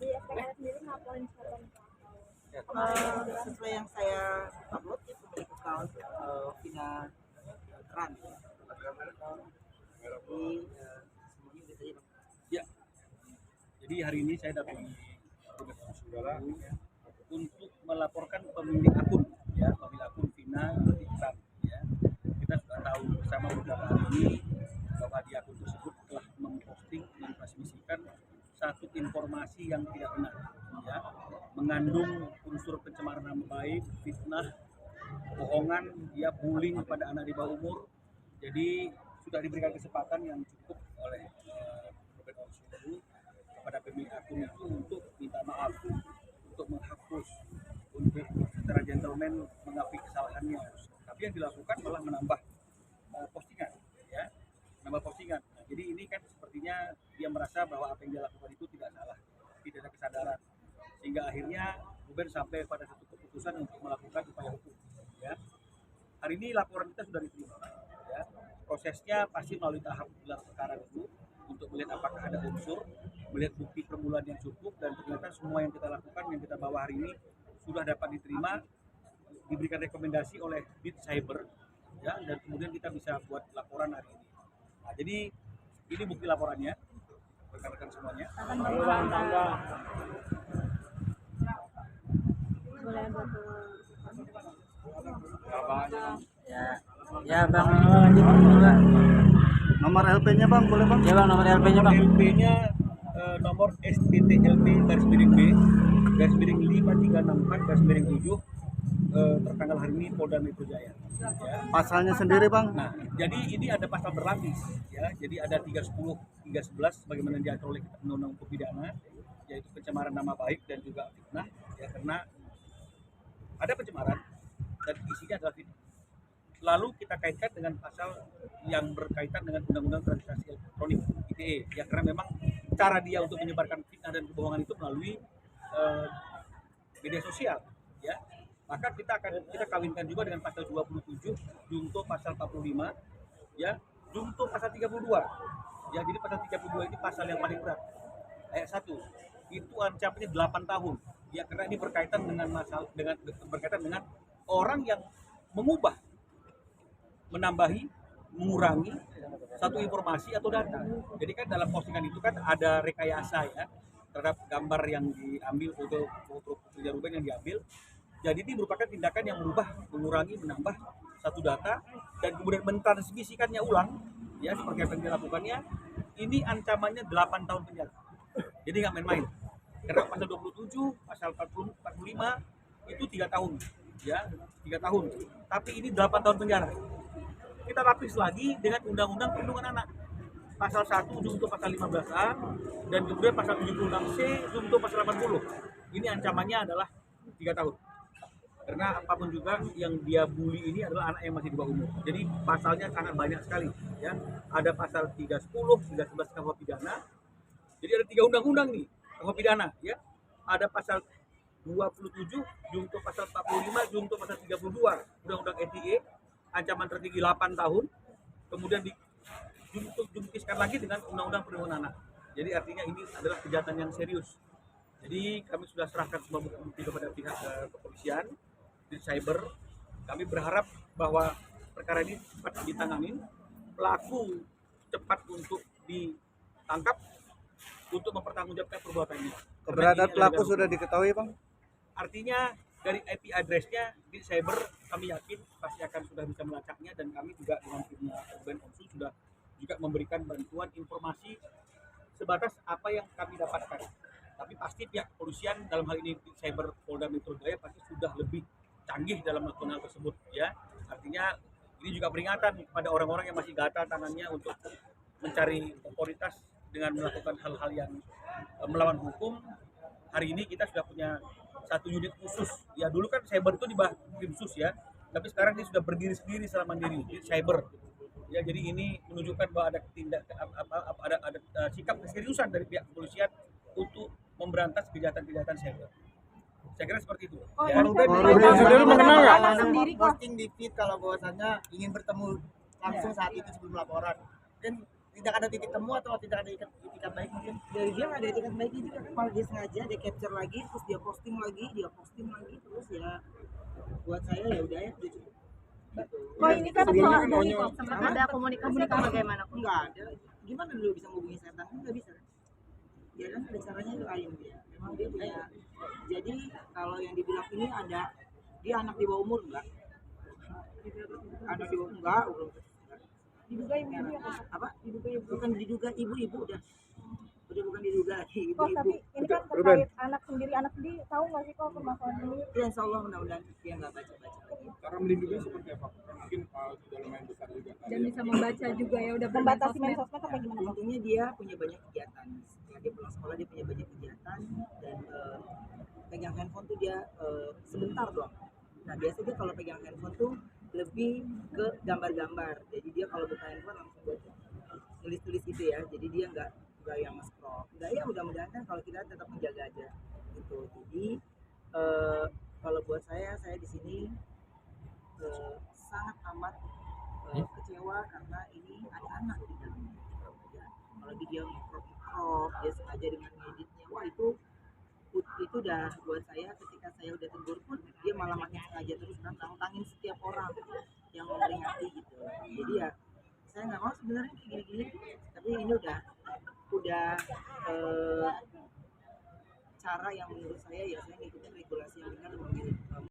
di SPKR sendiri ngelaporin siapa nih? Sesuai yang saya upload di pemilik account Vina Kran ya. Jadi semuanya udah saya Ya, jadi hari ini saya dari saudara untuk melaporkan pemilik akun, ya, pemilik akun Vina Kran, ya. Kita sudah tahu bersama beberapa hari ini bahwa di akun tersebut telah memposting, mentransmisikan satu informasi yang tidak benar, ya, mengandung unsur pencemaran nama baik, fitnah, bohongan, ya, bullying kepada anak di bawah umur. Jadi sudah diberikan kesempatan yang cukup oleh Robert Orsulu kepada pemilik akun itu untuk minta maaf, untuk menghapus, untuk secara gentleman mengakui kesalahannya. Tapi yang dilakukan malah menambah postingan, ya, menambah postingan. Nah, jadi ini kan sepertinya dia merasa bahwa apa yang dia lakukan itu tidak salah, tidak ada kesadaran, sehingga akhirnya Ruben sampai pada satu keputusan untuk melakukan upaya hukum. Ya, hari ini laporan kita sudah diterima. Ya, prosesnya pasti melalui tahap gelar perkara dulu untuk melihat apakah ada unsur, melihat bukti permulaan yang cukup, dan ternyata semua yang kita lakukan, yang kita bawa hari ini sudah dapat diterima, diberikan rekomendasi oleh Bit Cyber, ya, dan kemudian kita bisa buat laporan hari ini. Nah, jadi ini bukti laporannya, rekan-rekan semuanya. Boleh buat ya bang, lanjut Bang. Nomor LP-nya bang, boleh bang? Ya bang, nomor LP-nya bang. LP-nya nomor STTLP /B/5 364/7 tertanggal hari ini Polda Metro Jaya. Ya. Pasalnya sendiri bang? Nah, jadi ini ada pasal berlapis, ya. Jadi ada 310, 311 sebagaimana diatur oleh Undang-Undang Hukum Pidana, yaitu pencemaran nama baik dan juga fitnah, ya, karena ada pencemaran dan isinya adalah fitnah. Lalu kita kaitkan dengan pasal yang berkaitan dengan Undang-Undang Transaksi Elektronik (ITE), ya, karena memang cara dia untuk menyebarkan fitnah dan kebohongan itu melalui media sosial, ya. Maka kita kawinkan juga dengan pasal 27 junto pasal 45, ya, junto pasal 32. Ya, jadi pasal 32 ini pasal yang paling berat. Ayat 1 itu ancamannya 8 tahun. Ya, karena ini berkaitan dengan orang yang mengubah, menambahi, mengurangi satu informasi atau data. Jadi kan dalam postingan itu kan ada rekayasa, ya, terhadap gambar yang diambil, foto pekerja Ruben yang diambil. Jadi ini merupakan tindakan yang merubah, mengurangi, menambah satu data dan kemudian mentransmisikannya ulang, ya, seperti apa yang dilakukannya. Ini ancamannya 8 tahun penjara. Jadi nggak main-main. Karena pasal 27, pasal 40, 45 itu 3 tahun, ya, 3 tahun. Tapi ini 8 tahun penjara. Kita lapis lagi dengan Undang-Undang Perlindungan Anak. Pasal 1 junto pasal 15A dan kemudian pasal 76C junto pasal 80. Ini ancamannya adalah 3 tahun. Karena apapun juga yang dia bully ini adalah anak yang masih di bawah umur. Jadi pasalnya sangat banyak sekali, ya. Ada pasal 310, 311 KUH pidana. Jadi ada 3 undang-undang nih KUH pidana, ya. Ada pasal 27 junto pasal 45 junto pasal 32 Undang-Undang ITE, ancaman tertinggi 8 tahun. Kemudian dijungkiskan lagi dengan Undang-Undang Perlindungan Anak. Jadi artinya ini adalah kejahatan yang serius. Jadi kami sudah serahkan semua bukti kepada pihak kepolisian di cyber. Kami berharap bahwa perkara ini cepat ditangani, pelaku cepat untuk ditangkap untuk mempertanggungjawabkan perbuatannya. Keberadaan pelaku sudah diketahui bang? Artinya dari IP address-nya di cyber kami yakin pasti akan sudah bisa melacaknya, dan kami juga dengan timnya Ruben Onsu sudah juga memberikan bantuan informasi sebatas apa yang kami dapatkan. Tapi pasti pihak kepolisian dalam hal ini cyber Polda Metro Jaya pasti sudah lebih canggih dalam melakukan hal tersebut, ya. Artinya ini juga peringatan kepada orang-orang yang masih gatal tangannya untuk mencari otoritas dengan melakukan hal-hal yang melawan hukum. Hari ini kita sudah punya satu unit khusus. Ya, dulu kan cyber itu di bawah tim khusus, ya. Tapi sekarang ini sudah berdiri sendiri secara mandiri di cyber. Ya, jadi ini menunjukkan bahwa ada sikap keseriusan dari pihak kepolisian untuk memberantas kejahatan-kejahatan cyber. Saya kira seperti itu. Ruben sendiri mengenal nggak? Posting di feed kalau bahwasannya ingin bertemu langsung saat itu sebelum laporan. Kan tidak ada titik temu atau tidak ada itikat baik mungkin dari dia nggak ada itikat baiknya juga kan, malah dia sengaja dia capture lagi terus dia posting lagi terus ya buat saya ya udah ya udah cukup gitu. Kok ini kan soal ini kok Sama? sempat ada komunikasi atau bagaimana kok? Enggak ada, gimana dulu bisa menghubungi setan, nggak bisa ya kan, ada caranya lain dia memang dia punya. Jadi kalau yang dibilang ini ada dia anak di bawah umur enggak, anak di bawah enggak belum. Diduga ibu-ibu ya kok? Apa bukan diduga ibu-ibu udah bukan diduga lagi Kok ibu-ibu. tapi ini kan Ruben. terkait anak sendiri tahu nggak sih kok permasalahan ini? Ya insya Allah mudah-mudahan dia nggak baca-baca lagi. Cara melindungi seperti apa? Kan mungkin sudah lumayan besar juga. Dan bisa membaca juga ya udah membatasi main sosmed apa gimana kok? Untungnya dia punya banyak kegiatan. Setelah dia pulang sekolah dia punya banyak kegiatan dan pegang handphone tuh dia sebentar doang. Nah biasanya dia kalau pegang handphone tuh lebih ke gambar-gambar. Jadi dia kalau buka handphone langsung buat tulis-tulis gitu ya. Jadi dia nggak yang scroll. Nggak ya mudah-mudahan kan kalau kita tetap menjaga aja gitu. Jadi kalau buat saya di sini sangat amat kecewa karena ini ada anak di dalamnya. Ya, apalagi dia crop dia sengaja dengan editnya, wah itu udah buat saya ketika saya udah tegur pun dia malah makin sengaja terus tantangin setiap orang yang memperingati gitu. Jadi ya saya nggak mau sebenarnya kayak gini-gini, tapi ini udah cara yang menurut saya ya saya ngikutin regulasi yang benar dan